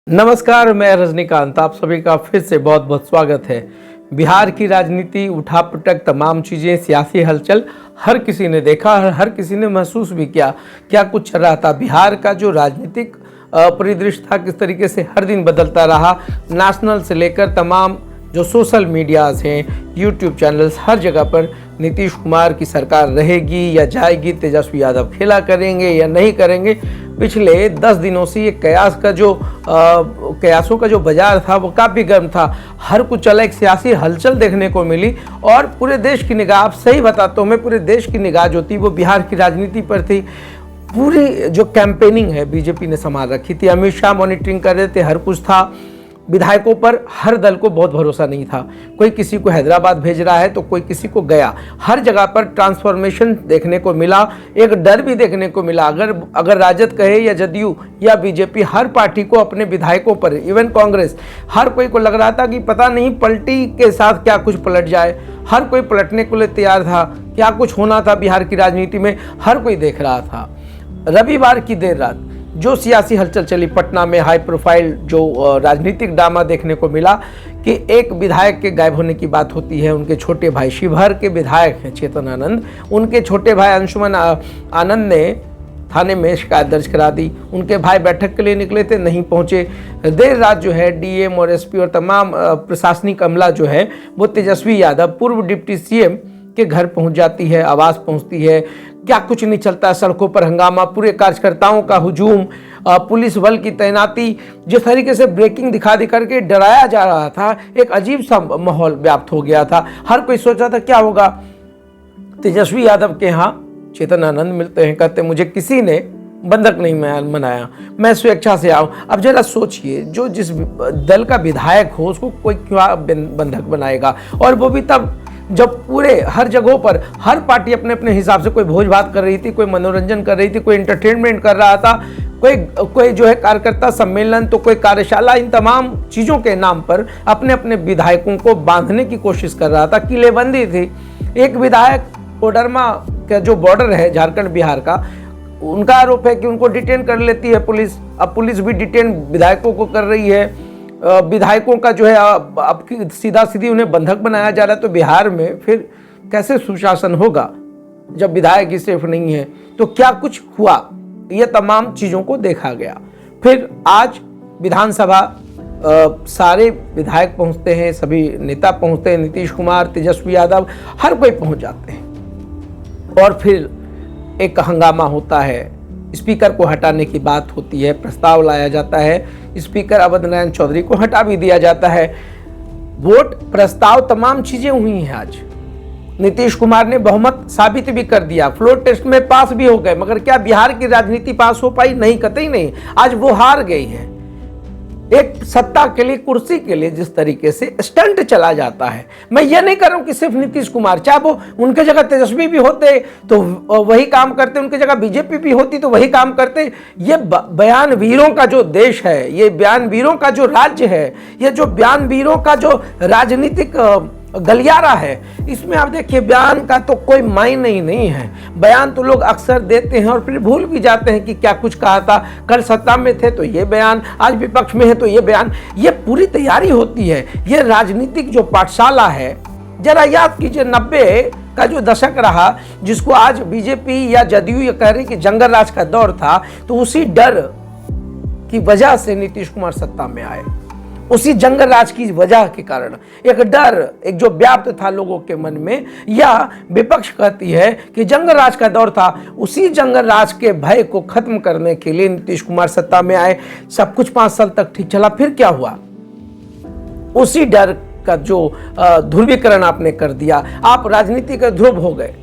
नमस्कार, मैं रजनीकांत। आप सभी का फिर से बहुत बहुत स्वागत है। बिहार की राजनीति, उठापटक, तमाम चीज़ें, सियासी हलचल हर किसी ने देखा, हर किसी ने महसूस भी किया क्या कुछ चल रहा था। बिहार का जो राजनीतिक परिदृश्य था, किस तरीके से हर दिन बदलता रहा। नेशनल से लेकर तमाम जो सोशल मीडियाज़ हैं, यूट्यूब चैनल्स, हर जगह पर नीतीश कुमार की सरकार रहेगी या जाएगी, तेजस्वी यादव खेला करेंगे या नहीं करेंगे। पिछले 10 दिनों से ये कयासों का जो बाजार था वो काफ़ी गर्म था। हर कुछ चला, एक सियासी हलचल देखने को मिली और पूरे देश की निगाह, आप सही बताता हूँ मैं, पूरे देश की निगाह जो थी वो बिहार की राजनीति पर थी। पूरी जो कैंपेनिंग है बीजेपी ने संभाल रखी थी। अमित शाह मॉनिटरिंग कर रहे थे, हर कुछ था। विधायकों पर हर दल को बहुत भरोसा नहीं था। कोई किसी को हैदराबाद भेज रहा है तो कोई किसी को गया। हर जगह पर ट्रांसफॉर्मेशन देखने को मिला। एक डर भी देखने को मिला। अगर राजद कहे या जदयू या बीजेपी, हर पार्टी को अपने विधायकों पर, इवन कांग्रेस, हर कोई को लग रहा था कि पता नहीं पलटी के साथ क्या कुछ पलट जाए। हर कोई पलटने के लिए तैयार था। क्या कुछ होना था बिहार की राजनीति में, हर कोई देख रहा था। रविवार की देर रात जो सियासी हलचल चली, पटना में हाई प्रोफाइल जो राजनीतिक ड्रामा देखने को मिला कि एक विधायक के गायब होने की बात होती है। उनके छोटे भाई, शिवहर के विधायक हैं चेतन आनंद, उनके छोटे भाई अंशुमन आनंद ने थाने में शिकायत दर्ज करा दी। उनके भाई बैठक के लिए निकले थे, नहीं पहुंचे। देर रात जो है डीएम और एसपी और तमाम प्रशासनिक अमला जो है वो तेजस्वी यादव, पूर्व डिप्टी सीएम के घर पहुंच जाती है, आवास पहुंचती है। क्या कुछ नहीं चलता, सड़कों पर हंगामा, पूरे कार्यकर्ताओं का हुजूम, पुलिस बल की तैनाती। जिस तरीके से ब्रेकिंग दिखा करके डराया जा रहा था, एक अजीब सा माहौल व्याप्त हो गया था। हर कोई सोचा था क्या होगा। तेजस्वी यादव के यहाँ चेतन आनंद मिलते हैं, कहते मुझे किसी ने बंधक नहीं बनाया, मैं स्वेच्छा से आऊँ। अब जरा सोचिए, जो जिस दल का विधायक हो उसको कोई क्यों बंधक बनाएगा, और वो भी तब जब पूरे हर जगहों पर हर पार्टी अपने अपने हिसाब से, कोई भोज भात कर रही थी, कोई मनोरंजन कर रही थी, कोई एंटरटेनमेंट कर रहा था, कोई जो है कार्यकर्ता सम्मेलन, तो कोई कार्यशाला। इन तमाम चीज़ों के नाम पर अपने अपने विधायकों को बांधने की कोशिश कर रहा था। किलेबंदी थी। एक विधायक कोडरमा का जो बॉर्डर है झारखंड बिहार का, उनका आरोप है कि उनको डिटेन कर लेती है पुलिस। अब पुलिस भी डिटेन विधायकों को कर रही है। विधायकों का जो है अब सीधा सीधी उन्हें बंधक बनाया जा रहा है। तो बिहार में फिर कैसे सुशासन होगा जब विधायक ही सेफ नहीं है। तो क्या कुछ हुआ, ये तमाम चीज़ों को देखा गया। फिर आज विधानसभा सारे विधायक पहुंचते हैं, सभी नेता पहुंचते हैं, नीतीश कुमार, तेजस्वी यादव, हर कोई पहुंच जाते हैं। और फिर एक हंगामा होता है। स्पीकर को हटाने की बात होती है, प्रस्ताव लाया जाता है। स्पीकर अवध नारायण चौधरी को हटा भी दिया जाता है। वोट, प्रस्ताव, तमाम चीजें हुई हैं। आज नीतीश कुमार ने बहुमत साबित भी कर दिया, फ्लोर टेस्ट में पास भी हो गए। मगर क्या बिहार की राजनीति पास हो पाई? नहीं, कतई नहीं। आज वो हार गई है। एक सत्ता के लिए, कुर्सी के लिए जिस तरीके से स्टंट चला जाता है। मैं ये नहीं कर रहा हूं कि सिर्फ नीतीश कुमार, चाहे वो उनके जगह तेजस्वी भी होते तो वही काम करते, उनके जगह बीजेपी भी होती तो वही काम करते। ये बयान वीरों का जो देश है, ये बयान वीरों का जो राज्य है, ये जो बयान वीरों का जो राजनीतिक गलियारा है, इसमें आप देखिए बयान का तो कोई मायने ही नहीं है। बयान तो लोग अक्सर देते हैं और फिर भूल भी जाते हैं कि क्या कुछ कहा था। कल सत्ता में थे तो ये बयान, आज विपक्ष में है तो ये बयान। ये पूरी तैयारी होती है। ये राजनीतिक जो पाठशाला है, जरा याद कीजिए 90 का जो दशक रहा, जिसको आज बीजेपी या जदयू ये कह रही कि जंगल राज का दौर था, तो उसी डर की वजह से नीतीश कुमार सत्ता में आए। उसी जंगल राज की वजह के कारण एक डर, एक जो व्याप्त था लोगों के मन में, या विपक्ष कहती है कि जंगल राज का दौर था, उसी जंगल राज के भय को खत्म करने के लिए नीतीश कुमार सत्ता में आए। सब कुछ 5 साल तक ठीक चला। फिर क्या हुआ? उसी डर का जो ध्रुवीकरण आपने कर दिया, आप राजनीति के ध्रुव हो गए।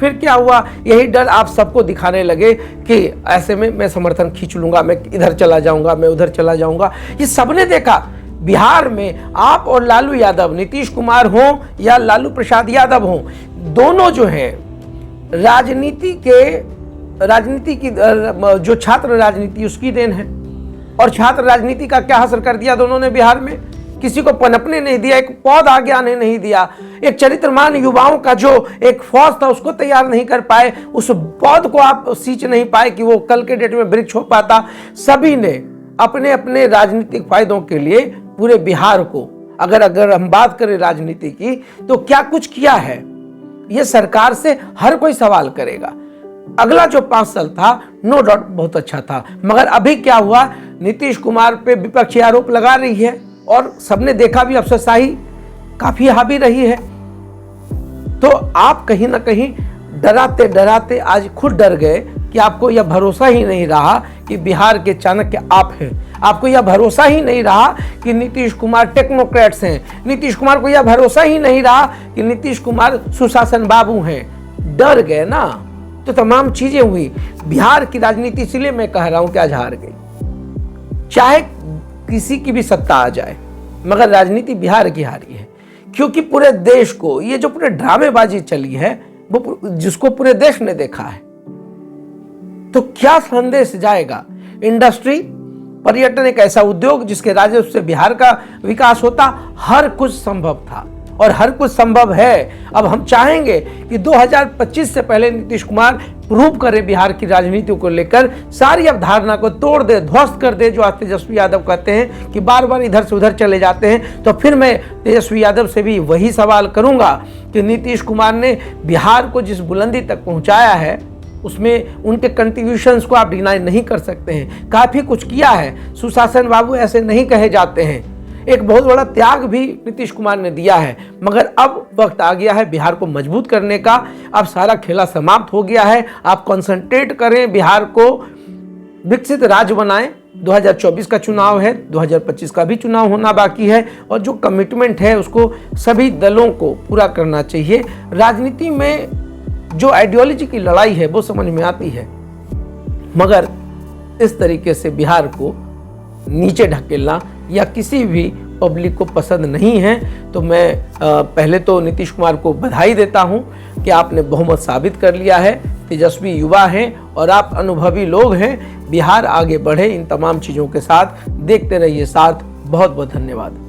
फिर क्या हुआ? यही डर आप सबको दिखाने लगे कि ऐसे में मैं समर्थन खींच लूंगा, मैं इधर चला जाऊंगा, मैं उधर चला जाऊंगा। ये सबने देखा। बिहार में आप और लालू यादव, नीतीश कुमार हो या लालू प्रसाद यादव हो, दोनों जो है राजनीति की जो छात्र राजनीति उसकी देन है। और छात्र राजनीति का क्या असर कर दिया दोनों ने बिहार में? किसी को पनपने नहीं दिया, एक पौध आगे आने नहीं दिया। एक चरित्रमान युवाओं का जो एक फौज था उसको तैयार नहीं कर पाए। उस पौध को आप सींच नहीं पाए कि वो कल के डेट में वृक्ष हो पाता। सभी ने अपने अपने राजनीतिक फायदों के लिए पूरे बिहार को, अगर हम बात करें राजनीति की, तो क्या कुछ किया है, ये सरकार से हर कोई सवाल करेगा। अगला जो 5 साल था नो डाउट बहुत अच्छा था, मगर अभी क्या हुआ, नीतीश कुमार पे विपक्षी आरोप लगा रही है और सबने देखा भी अफसरशाही काफी हावी रही है। तो आप कहीं ना कहीं डराते डराते आज खुद डर गए कि आपको यह भरोसा ही नहीं रहा कि बिहार के चाणक्य आप हैं। आपको यह भरोसा ही नहीं रहा कि नीतीश कुमार टेक्नोक्रेट्स हैं। नीतीश कुमार को यह भरोसा ही नहीं रहा कि नीतीश कुमार सुशासन बाबू हैं। डर गए ना, तो तमाम चीजें हुई। बिहार की राजनीति, इसलिए मैं कह रहा हूं कि आज हार गई। चाहे किसी की भी सत्ता आ जाए, मगर राजनीति बिहार की हारी है, क्योंकि पूरे देश को ये जो पूरे ड्रामेबाजी चली है, वो जिसको पूरे देश ने देखा है, तो क्या संदेश जाएगा। इंडस्ट्री, पर्यटन एक ऐसा उद्योग जिसके राजस्व से बिहार का विकास होता, हर कुछ संभव था और हर कुछ संभव है। अब हम चाहेंगे कि 2025 से पहले नीतीश कुमार प्रूव करे बिहार की राजनीति को लेकर, सारी अवधारणा को तोड़ दे, ध्वस्त कर दे। जो आज तेजस्वी यादव कहते हैं कि बार बार इधर से उधर चले जाते हैं, तो फिर मैं तेजस्वी यादव से भी वही सवाल करूंगा कि नीतीश कुमार ने बिहार को जिस बुलंदी तक पहुंचाया है, उसमें उनके कंट्रीब्यूशंस को आप डिनाई नहीं कर सकते हैं। काफ़ी कुछ किया है, सुशासन बाबू ऐसे नहीं कहे जाते हैं। एक बहुत बड़ा त्याग भी नीतीश कुमार ने दिया है, मगर अब वक्त आ गया है बिहार को मजबूत करने का। अब सारा खेला समाप्त हो गया है। आप कंसंट्रेट करें, बिहार को विकसित राज्य बनाएं। 2024 का चुनाव है, 2025 का भी चुनाव होना बाकी है, और जो कमिटमेंट है उसको सभी दलों को पूरा करना चाहिए। राजनीति में जो आइडियोलॉजी की लड़ाई है वो समझ में आती है, मगर इस तरीके से बिहार को नीचे ढकेलना या किसी भी पब्लिक को पसंद नहीं है। तो मैं पहले तो नीतीश कुमार को बधाई देता हूं कि आपने बहुमत साबित कर लिया है। तेजस्वी युवा हैं और आप अनुभवी लोग हैं। बिहार आगे बढ़े इन तमाम चीज़ों के साथ। देखते रहिए साथ। बहुत बहुत धन्यवाद।